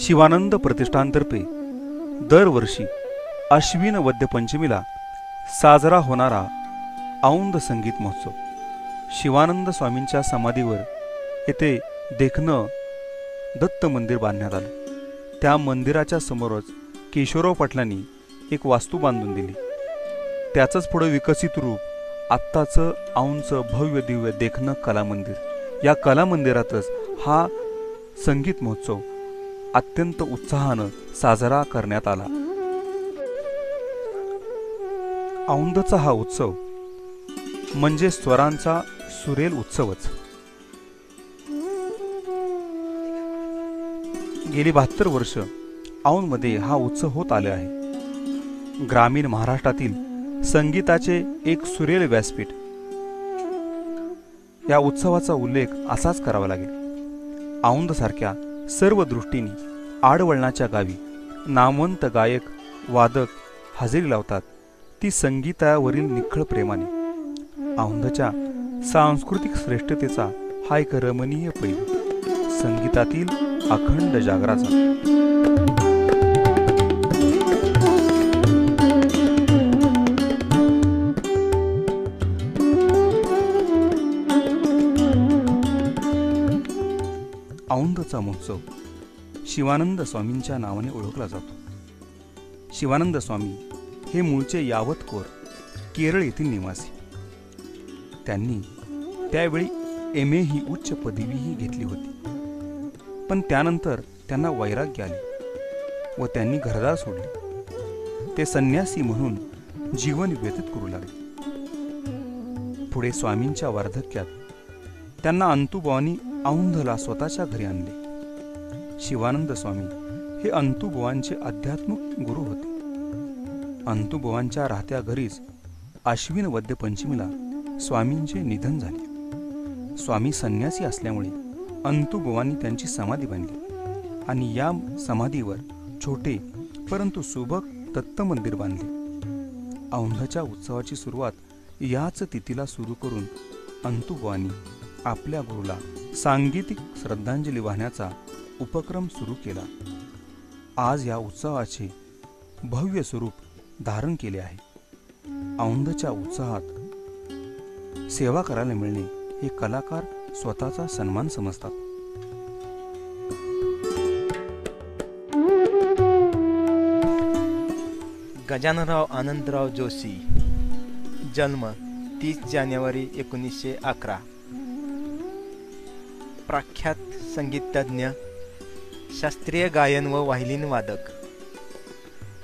शिवानंद प्रतिष्ठानतर्फे दरवर्षी अश्विन वद्य पंचमीला साजरा होणारा औंध संगीत महोत्सव. शिवानंद स्वामींच्या समाधीवर येथे देखणं दत्त मंदिर बांधण्यात आलं. त्या मंदिराच्या समोरच केशवराव पाटलांनी एक वास्तू बांधून दिली. त्याचंच पुढे विकसित रूप आत्ताचं औंधचं भव्य दिव्य देखणं कला मंदिर. या कला मंदिरातच हा संगीत महोत्सव अत्यंत उत्साहानं साजरा करण्यात आला. औंधचा हा उत्सव म्हणजे स्वरांचा सुरेल उत्सवच. गेली 72 वर्ष औंधमध्ये हा उत्सव होत आले आहे. ग्रामीण महाराष्ट्रातील संगीताचे एक सुरेल व्यासपीठ. या उत्सवाचा उल्लेख असाच करावा लागेल. औंध सारख्या सर्व दृष्टीने आडवळणाच्या गावी नामवंत गायक वादक हजेरी लावतात, ती संगीतावरील निखळ प्रेमाने. औंधच्या सांस्कृतिक श्रेष्ठतेचा हा एक रमणीय पैलू, संगीतातील अखंड जागराचा. औंधचा महोत्सव शिवानंद स्वामींच्या नावाने ओळखला जातो. शिवानंद स्वामी हे मूळचे यावतकोर, केरळ येथील निवासी. त्यांनी त्यावेळी MA ही उच्च पदवीही घेतली होती. पण त्यानंतर त्यांना वैराग्य आले व त्यांनी घरदार सोडले. ते संन्यासी म्हणून जीवन व्यतीत करू लागले. पुढे स्वामींच्या वार्धक्यात त्यांना अंतुबुवांनी औंधला स्वतःच्या घरी आणले. शिवानंद स्वामी हे अंतुबुवांचे आध्यात्मिक गुरु होते. अंतुबुवांच्या राहत्या घरीच आश्विन वद्य पंचमीला स्वामींचे निधन झाले. स्वामी संन्यासी असल्यामुळे अंतुबुवांनी त्यांची समाधी बांधली आणि या समाधीवर छोटे परंतु सुबक दत्त मंदिर बांधले. औंधच्या उत्सवाची सुरुवात याच तिथीला सुरू करून अंतुबुवांनी आपल्या गुरुला सांगीतिक श्रद्धांजली वाहण्याचा उपक्रम सुरू केला. आज या उत्सवाचे भव्य स्वरूप धारण केले आहे. औंधच्या उत्साहात सेवा करायला मिळणे हे कलाकार स्वतःचा सन्मान समजतात. गजाननराव आनंदराव जोशी, जन्म 30 जानेवारी 1911. प्रख्यात संगीतज्ञ, शास्त्रीय गायन व व्हायोलीन वादक,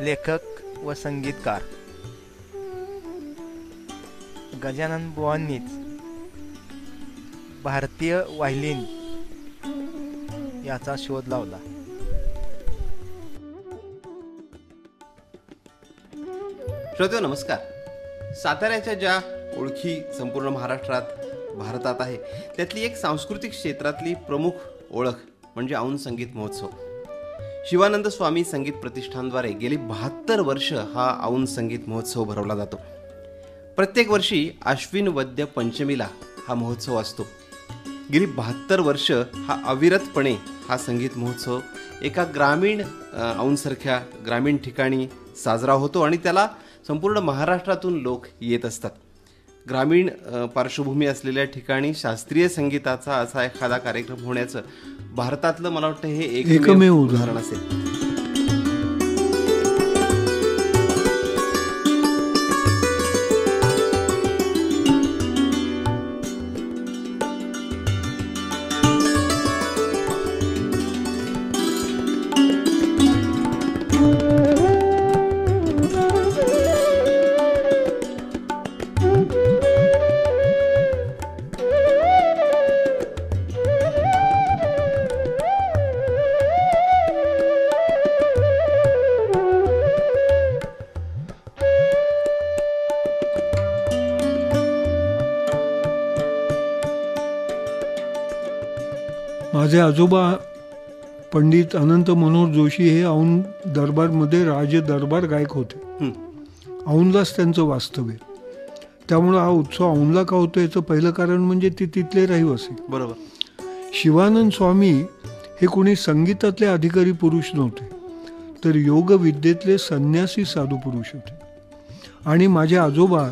लेखक व संगीतकार. गजानन बुवांनीच भारतीय व्हायोलीन याचा शोध लावला. श्रोते नमस्कार. साताऱ्याच्या ज्या ओळखी संपूर्ण महाराष्ट्रात, भारतात आहे, त्यातली एक सांस्कृतिक क्षेत्रातली प्रमुख ओळख म्हणजे औंध संगीत महोत्सव. शिवानंद स्वामी संगीत प्रतिष्ठानद्वारे गेली 72 वर्ष हा औंध संगीत महोत्सव भरवला जातो. प्रत्येक वर्षी आश्विन वद्य पंचमीला हा महोत्सव असतो. गेली 72 वर्ष हा अविरतपणे हा संगीत महोत्सव एका ग्रामीण औंधसारख्या ग्रामीण ठिकाणी साजरा होतो आणि त्याला संपूर्ण महाराष्ट्रातून लोक येत असतात. ग्रामीण पार्श्वभूमी असलेल्या ठिकाणी शास्त्रीय संगीताचा असा एखादा कार्यक्रम होण्याचं भारतातलं मला वाटतं हे एकमेव उदाहरण असेल. माझे आजोबा पंडित अनंत मनोहर जोशी हे औंध दरबारमध्ये राज दरबार गायक होते. औंधलाच त्यांचं वास्तव्य. त्यामुळं हा उत्सव औंधला का होतो याचं पहिलं कारण म्हणजे ते तिथले रहिवासी. बरोबर. शिवानंद स्वामी हे कोणी संगीतातले अधिकारी पुरुष नव्हते, तर योगविद्येतले संन्यासी साधू पुरुष होते. आणि माझे आजोबा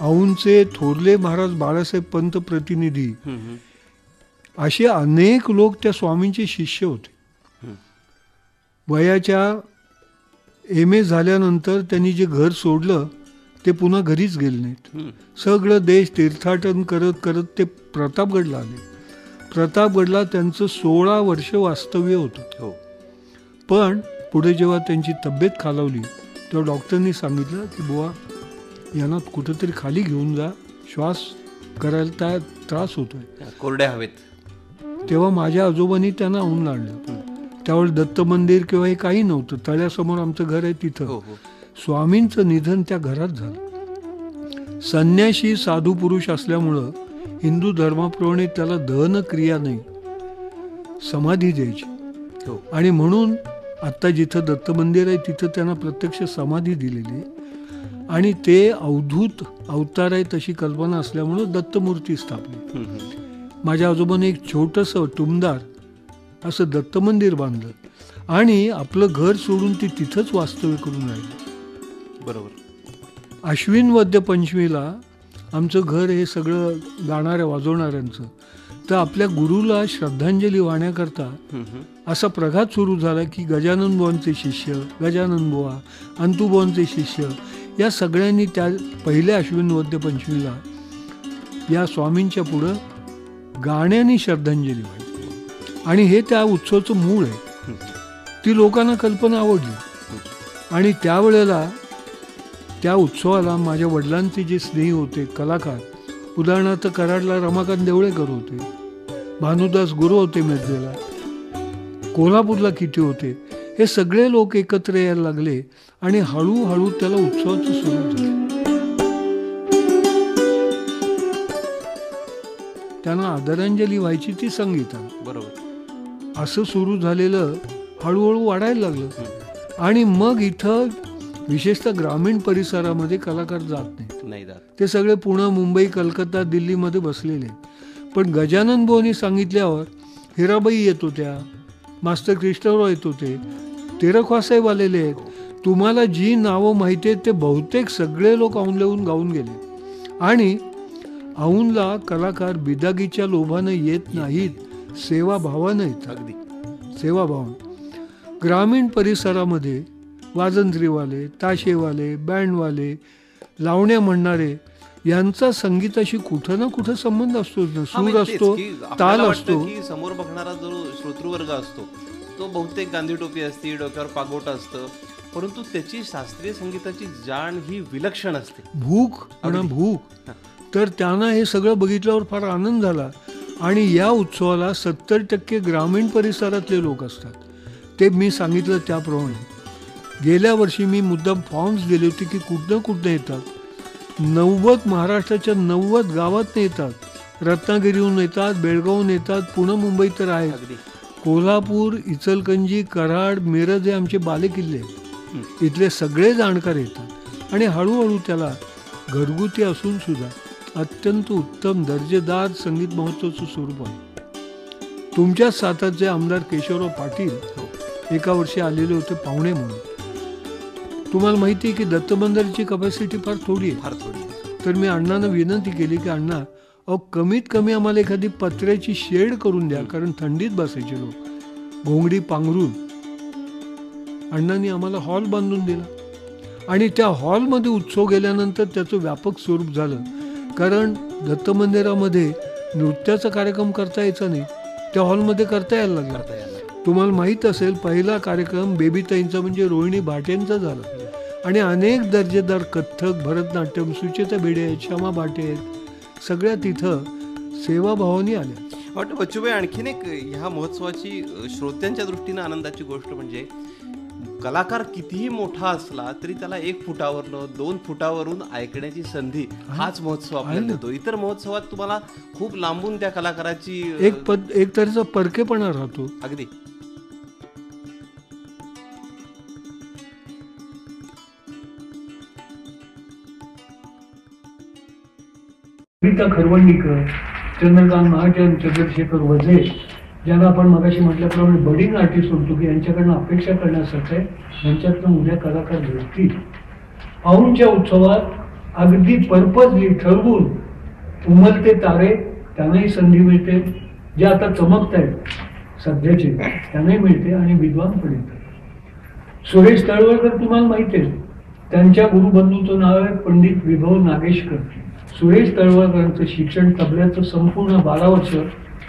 औंधचे थोरले महाराज बाळासाहेब पंत प्रतिनिधी असे अनेक लोक त्या स्वामींचे शिष्य होते. वयाच्या MA झाल्यानंतर त्यांनी जे घर सोडलं ते पुन्हा घरीच गेले नाहीत. सगळं देश तीर्थाटन करत करत ते प्रतापगडला आले. प्रतापगडला त्यांचं 16 वर्ष वास्तव्य होतं. पण पुढे जेव्हा त्यांची तब्येत खालावली तेव्हा डॉक्टरनी सांगितलं की बुवा यांना कुठंतरी खाली घेऊन जा, श्वास करायला त्रास होतोय, कोरड्या हवेत. तेव्हा माझ्या आजोबांनी त्यांना औंधला आणलं. त्यावेळेस दत्त मंदिर किंवा हे काही नव्हतं. तळ्यासमोर आमचं घर आहे तिथं स्वामींचं निधन त्या घरात झालं. संन्याशी साधू पुरुष असल्यामुळं हिंदू धर्माप्रमाणे त्याला दहन क्रिया नाही, समाधी द्यायची. आणि म्हणून आत्ता जिथं दत्त मंदिर आहे तिथं त्यांना प्रत्यक्ष समाधी दिलेली आहे. आणि ते अवधूत अवतार आहे तशी कल्पना असल्यामुळं दत्तमूर्ती स्थापली. माझ्या आजोबाने एक छोटंसं टुमदार असं दत्त मंदिर बांधलं आणि आपलं घर सोडून ती तिथंच वास्तव्य करून राहिलं. बरोबर. अश्विन वद्य पंचमीला आमचं घर हे सगळं गाणाऱ्या वाजवणाऱ्यांचं. तर आपल्या गुरुला श्रद्धांजली वाहण्याकरता असा प्रघात सुरू झाला की गजानन बुवांचे शिष्य, गजानन बुवा, अंतुबुवांचे शिष्य या सगळ्यांनी त्या पहिल्या अश्विन वद्य पंचमीला या स्वामींच्या पुढं गाण्याने श्रद्धांजली वाहिली. आणि हे त्या उत्सवाचं मूळ आहे. ती लोकांना कल्पना आवडली. आणि त्यावेळेला त्या उत्सवाला माझ्या वडिलांचे जे स्नेही होते कलाकार, उदाहरणार्थ कराडला रमाकांत देवळेकर होते, भानुदास गुरु होते मिरजेला, कोल्हापूरला किती होते, हे सगळे लोक एकत्र यायला लागले आणि हळूहळू त्याला उत्सवाचं स्वरूप झालं. त्यांना आदरांजली व्हायची ती संगीतानं. बरोबर. असं सुरू झालेलं हळूहळू वाढायला लागलं. आणि मग इथं विशेषतः ग्रामीण परिसरामध्ये कलाकार जात नाही. ते सगळे पुणे, मुंबई, कलकत्ता, दिल्लीमध्ये बसलेले. पण गजानन बुवांनी सांगितल्यावर हिराबाई येत होत्या, मास्टर कृष्णराव येत होते, तेरखवासाहेब आलेले आहेत. तुम्हाला जी नावं माहिती आहेत ते बहुतेक सगळे लोक औंधल्याहून गाऊन गेले. आणि औंधला कलाकार बिदागीच्या लोभानं येत नाहीत, सेवाभावानं येतात. अगदी सेवाभावानं. ग्रामीण परिसरामध्ये वाजंत्रीवाले, ताशेवाले, बँडवाले, लावण्या म्हणणारे यांचा संगीताशी कुठं ना कुठं संबंध असतो. सूर असतो, ताल असतो. समोर बघणारा जो श्रोतृवर्ग असतो तो बहुतेक गांधी टोपी असते, डोक्यावर पागोट असतं, परंतु त्याची शास्त्रीय संगीताची जाण ही विलक्षण असते. भूक म्हणा भूक. तर त्यांना हे सगळं बघितल्यावर फार आनंद झाला. आणि या उत्सवाला 70% ग्रामीण परिसरातले लोक असतात. ते मी सांगितलं त्याप्रमाणे गेल्या वर्षी मी मुद्दाम फॉर्म्स दिले होते की कुठनं येतात. 90 महाराष्ट्राच्या 90 गावात येतात. रत्नागिरीहून येतात, बेळगावहून येतात, पुणे, मुंबई तर आहे, कोल्हापूर, इचलकरंजी, कराड, मिरज हे आमचे बालेकिल्ले. इथले सगळे जाणकार येतात. आणि हळूहळू त्याला घरगुती असून सुद्धा अत्यंत उत्तम दर्जेदार संगीत महोत्सवाचं स्वरूप आहे. तुमच्याच सातारचे आमदार केशवराव पाटील एका वर्षी आलेले होते पाहुणे म्हणून. तुम्हाला माहिती आहे की दत्त मंदिराची कपॅसिटी फार थोडी आहे. तर मी अण्णांना विनंती केली की अण्णा, कमीत कमी आम्हाला एखादी पत्र्याची शेड करून द्या, कारण थंडीत बसायचे लोक, घोंगडी पांघरून. अण्णांनी आम्हाला हॉल बांधून दिला. आणि त्या हॉलमध्ये उत्सव गेल्यानंतर त्याचं व्यापक स्वरूप झालं. कारण दत्त मंदिरामध्ये नृत्याचा कार्यक्रम करता यायचा नाही, त्या हॉलमध्ये करता यायला लागला. तुम्हाला माहीत असेल पहिला कार्यक्रम बेबीताईंचा म्हणजे रोहिणी भाटेंचा झाला. आणि अनेक दर्जेदार कथ्थक, भरतनाट्यम, सुचेता भिडे आहेत, श्यामा भाटे आहेत, सगळ्या तिथं सेवाभावानी आल्या. वाटतं बच्चूभाई आणखीन एक ह्या महोत्सवाची श्रोत्यांच्या दृष्टीनं आनंदाची गोष्ट म्हणजे कलाकार कितीही मोठा असला तरी त्याला 1 फुटावरनं 2 फुटावरून ऐकण्याची संधी हाच महोत्सव आपल्याला देतो. इतर महोत्सवात तुम्हाला खूप लांबून त्या कलाकाराची एक तऱ्हेचा परकेपणा राहतो. अगदी. रीता खरवंडीकर, चंद्रकांत महाजन, चंद्रशेखर वझे ज्यांना आपण मगाशी म्हटल्याप्रमाणे बडिंग आर्टिस्ट म्हणतो की यांच्याकडनं अपेक्षा करण्यासारखं आहे, यांच्यातनं उद्या कलाकार घडतील. औंधच्या उत्सवात अगदी पर्पजली ठरवून उमलते तारे त्यांनाही संधी मिळते, जे आता चमकत आहेत सध्याचे त्यांनाही मिळते आणि विद्वान पण येतात. सुरेश तळवळकर तुम्हाला माहिती आहे, त्यांच्या गुरुबंधूचं नाव आहे पंडित विभव नागेशकर. सुरेश तळवळकरांचं शिक्षण तबल्याचं संपूर्ण 12 वर्ष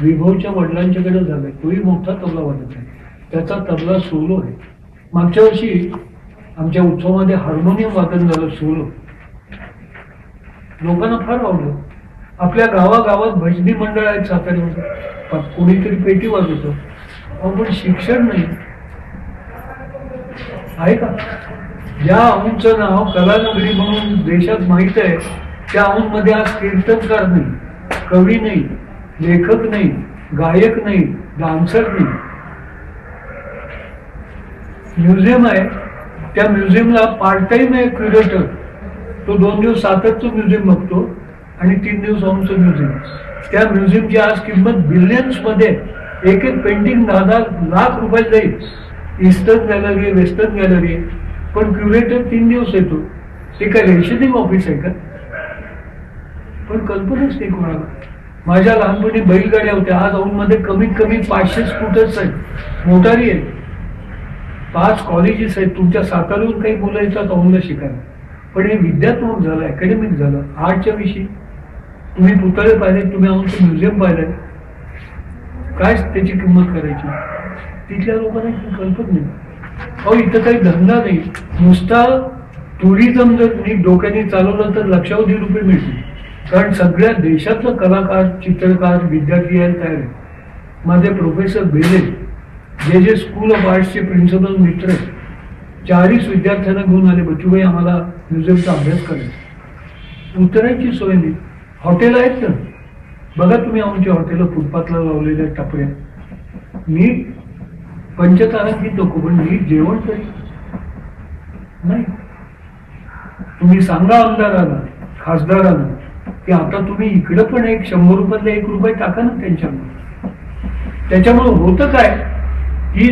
विभवच्या वडिलांच्याकडे झालंय. तोही मोठा तबला वादक आहे, त्याचा तबला सोलो आहे. मागच्या वर्षी आमच्या उत्सवामध्ये हार्मोनियम वादन झालं सोलो, लोकांना फार आवडलं. आपल्या गावागावात भजनी मंडळ आहेत साताऱ्यामध्ये, कोणीतरी पेटी वाजवतं, पण शिक्षण नाही आहे का? ज्या औंधचं नाव कलानगरी म्हणून देशात माहित आहे, त्या औंधमध्ये आज कीर्तनकार नाही, कवी नाही, लेखक नाही, गायक नाही, डान्सर नाही. म्युझियम आहे, त्या म्युझियमला पार्ट टाइम आहे क्युरेटर. तो 2 दिवस साततचं म्युझियम बघतो आणि 3 दिवस औंधचं म्युझियम. त्या म्युझियमची आज किंमत बिलियन्स मध्ये, एक एक पेंटिंग 10 लाख रुपये जाईल. ईस्टर्न गॅलरी, वेस्टर्न गॅलरी, पण क्युरेटर 3 दिवस येतो. ते काय रेशनिंग ऑफिस आहे का? पण कल्पनाच नाही कोणाला. माझ्या लहानपणी बैलगाड्या होत्या, आज औंधमध्ये कमीत कमी 500 स्कूटर्स आहेत, मोटारी आहेत, 5 कॉलेजेस आहेत. तुमच्या साताऱ्याहून काही मुलं येतात औंधला शिकायला, पण हे विद्यात्मक झालं, अकॅडमिक झालं. आर्टच्या विषयी तुम्ही पुतळे पाहिले, तुम्ही औंधचं म्युझियम पाहिलंय, काय त्याची किंमत करायची? तिथल्या लोकांना कल्पना नाही. अहो इथं काही धंदा नाही, नुसता टुरिझम जर नीट डोक्याने चालवलं तर लक्षावधी रुपये मिळतील. कारण सगळ्या देशातलं कलाकार, चित्रकार, विद्यार्थी यायला तयार आहे. माझे प्रोफेसर बेले, जे स्कूल ऑफ आर्ट्सचे प्रिन्सिपल मित्र आहेत, 40 विद्यार्थ्यांना घेऊन आले, बच्चूभाई आम्हाला म्युझियमचा अभ्यास करायचा. उतरायची सोय नाही. हॉटेल आहेत ना, बघा तुम्ही आमची हॉटेल फुटपाथला लावलेल्या टपऱ्या, नीट पंचतारांकित नको पण नीट जेवण तरी नाही. तुम्ही सांगा आमदाराला, खासदाराला की आता तुम्ही इकडं पण एक 100 रुपयातला 1 रुपये टाका ना त्यांच्यामुळे. त्याच्यामुळे होतं काय की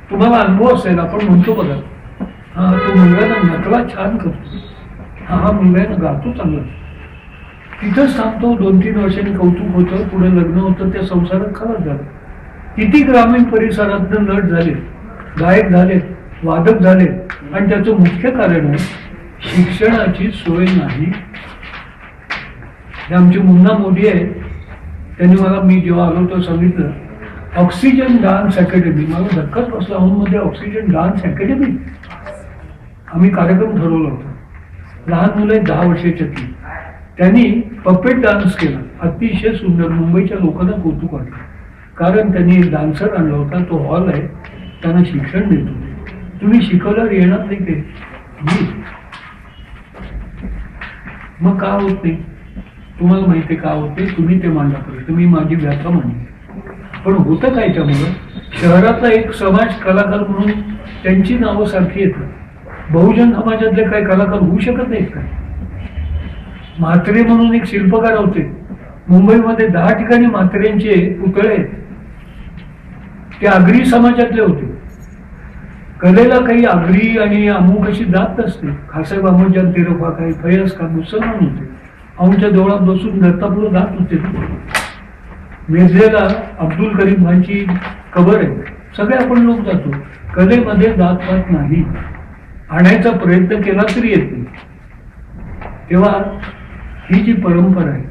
तुम्हाला अनुभव असेल, आपण म्हणतो बघा, हा तो मुलगा ना नकला छान करतो, हा मुलगा ना गातो चांगला. तिथंच थांबतो, 2-3 वर्षांनी कौतुक होतं, पुढे लग्न होतं, त्या संसारात खराब झालं. किती ग्रामीण परिसरात नट झाले, गायक झाले, वादक झाले, आणि त्याचं मुख्य कारण आहे शिक्षणाची सोय नाही. हे आमचे मुन्ना मोदी आहेत, त्यांनी मला, मी जेव्हा आलो तर सांगितलं ऑक्सिजन डान्स अकॅडमी. मला धक्काच बसला, औंधमध्ये ऑक्सिजन डान्स अकॅडमी. आम्ही कार्यक्रम ठरवला होता, लहान मुलं 10 वर्षाच्यातली, त्यांनी पपेट डान्स केला, अतिशय सुंदर. मुंबईच्या लोकांना कौतुक वाटलं, कारण त्यांनी एक डान्सर आणला होता. तो हॉल आहे, त्यांना शिक्षण देत होते. तुम्ही शिकवल्यावर येणार नाही ते, मग का होत नाही? तुम्हाला माहिती का होते, तुम्ही ते मांडा पाहिजे. मी माझी व्याख्या मांडली, पण होतं काय त्यामुळं, शहरातला एक समाज कलाकार म्हणून त्यांची नावं सारखी येतात. बहुजन समाजातले काही कलाकार होऊ शकत नाहीत का? म्हात्रे म्हणून एक शिल्पकार होते, मुंबईमध्ये 10 ठिकाणी म्हात्रेंचे पुतळे आहेत, ते आगरी समाजातले होते. कलेला काही आगरी आणि अमुक अशी जात नसते. खासाहेब अहमदजान तेरफा, काही फैयाज खान मुसलमान होते, आमच्या देवळात बसून दत्तापुरं जात होते. मेझेला अब्दुल करीम खानची कबर आहे, सगळे आपण लोक जातो. कलेमध्ये जात नाही, आणायचा प्रयत्न केला तरी येत नाही. तेव्हा ही जी परंपरा आहे,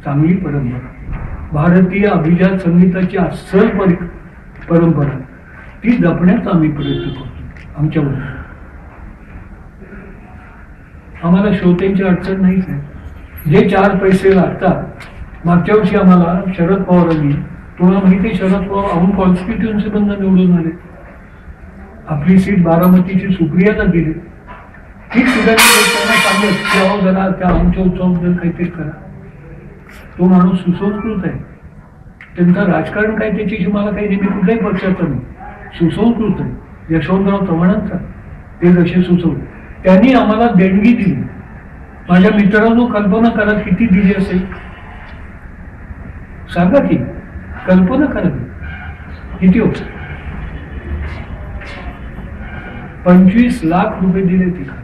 चांगली परंपरा, भारतीय अभिजात संगीताची अस्सल परंपरा, ती जपण्याचा आम्ही प्रयत्न करतो. आमच्यावर आम्हाला श्रोत्यांची अडचण नाहीच आहे. जे 4 पैसे लागतात, मागच्या वर्षी आम्हाला शरद पवारांनी, तुम्हाला माहिती आहे शरद पवार औंध कॉन्स्टिट्युएन्सी मधून निवडून आले, आपली सीट बारामतीची सुप्रियाला दिली. ठीक सुद्धा त्यांना सांगत की जरा त्या आमच्या उत्सवाबद्दल काहीतरी करा. तो माणूस सुसंस्कृत आहे, त्यांचं राजकारण काय त्याच्याशी मला काही नेहमी कुठल्याही पक्षाचं नाही, सुसंस्कृत आहे. यशवंतराव चव्हाणांचा ते जसे सुचवले, त्यांनी आम्हाला देणगी दिली. माझ्या मित्रांनो कल्पना करा किती दिली असेल, सांगा की, कल्पना करा. किती होत? 25 लाख रुपये दिले ते खाते.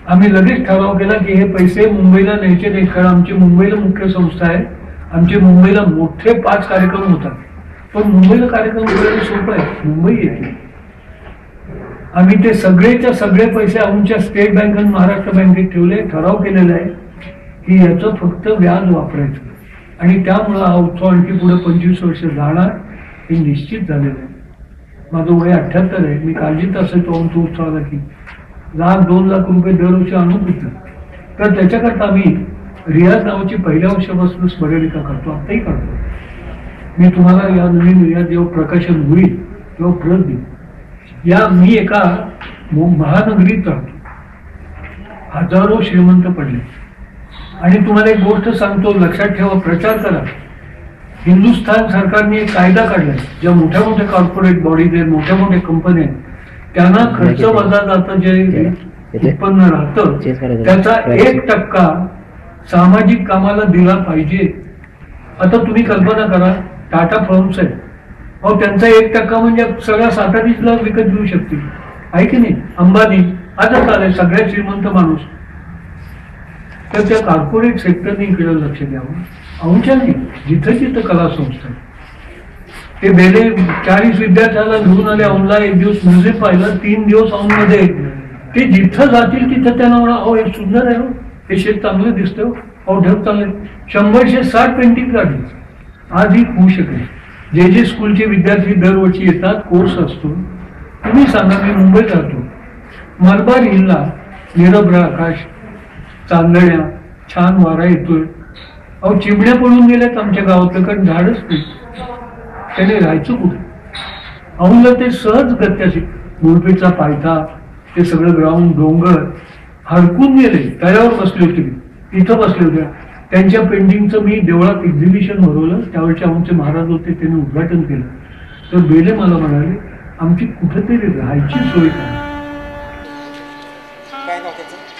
आम्ही लगेच ठराव केला की हे पैसे मुंबईला न्यायचे नाहीत, कारण आमची मुंबईला मुख्य संस्था आहे, आमचे मुंबईला मोठे 5 कार्यक्रम होतात. पण मुंबईला कार्यक्रम करायला सोपं आहे, मुंबई येते. आम्ही ते सगळेच्या सगळे पैसे आमच्या स्टेट बँक आणि महाराष्ट्र बँकेत ठेवले. ठराव केलेला आहे की याचं फक्त व्याज वापरायचं, आणि त्यामुळं हा उत्सव आणखी पुढे 25 वर्ष जाणार हे निश्चित झालेलं आहे. माझं वय 78 आहे. मी काळजीत असायचो आमच्या उत्सवाला की 1-2 लाख रुपये दरवर्षी आणून होतं. तर त्याच्याकरता आम्ही रियाज नावाची पहिल्या वर्षापासून स्मरणिका करतो, आताही करतो. मी तुम्हाला या नवीन रियाज जेव्हा प्रकाशन होईल तेव्हा प्रत देईन. मी एका महानगरीत राहतो, हजारो श्रीमंत पडले. आणि तुम्हाला एक गोष्ट सांगतो, लक्षात ठेवा, प्रचार करा. हिंदुस्थान सरकारने एक कायदा काढलाय, ज्या मोठ्या मोठ्या कॉर्पोरेट बॉडीज आहेत, मोठ्या मोठ्या कंपन्या आहेत, त्यांना खर्च वजा जातं जे उत्पन्न राहतं त्याचा 1% सामाजिक कामाला दिला पाहिजे. आता तुम्ही कल्पना करा, टाटा फर्म्स आहेत, अहो त्यांचा 1% म्हणजे सगळ्या सातारीला विकत घेऊ शकतील, आहे की नाही? अंबानी आजच आलाय, सगळ्यात श्रीमंत माणूस. तर त्या कॉर्पोरेट सेक्टरने इकडे लक्ष द्यावं. आमच्या नाही, जिथं जिथं कला संस्था ते बेले 40 विद्यार्थ्याला घेऊन आले औंधला. एक दिवस म्युझिक पाहिलं, 3 दिवस औंधमध्ये. ते जिथं जातील तिथं त्यांना म्हणा, अहो हे सुंदर आहे, हे शेत चांगलं दिसतं, अहो ढग चांगले. 100-160 पेंटिंग काढली. आजही होऊ शकेल. जे स्कूलचे विद्यार्थी दरवर्षी येतात, कोर्स असतो. तुम्ही सांगा, मी मुंबईत राहतो, मलबार हिलला निरभ्र आकाश, चांदण्या, छान वारा येतोय. अहो चिमण्या पळून गेल्यात आमच्या गावातलं, कारण झाडच नाही. त्याने राहायचं कुठे? औंधला ते सहज गत्याचे मुळपीचा पायथा, ते सगळं ग्राउंड, डोंगर हरकून गेले. तळ्यावर बसले होते, इथं बसले होते. त्यांच्या पेंटिंगचं मी देवळात एक्झिबिशन भरवलं. त्यावेळेचे आमचे महाराज होते, त्यांनी उद्घाटन केलं. तर बेले मला म्हणाले, आमची कुठेतरी राहायची सोय करा.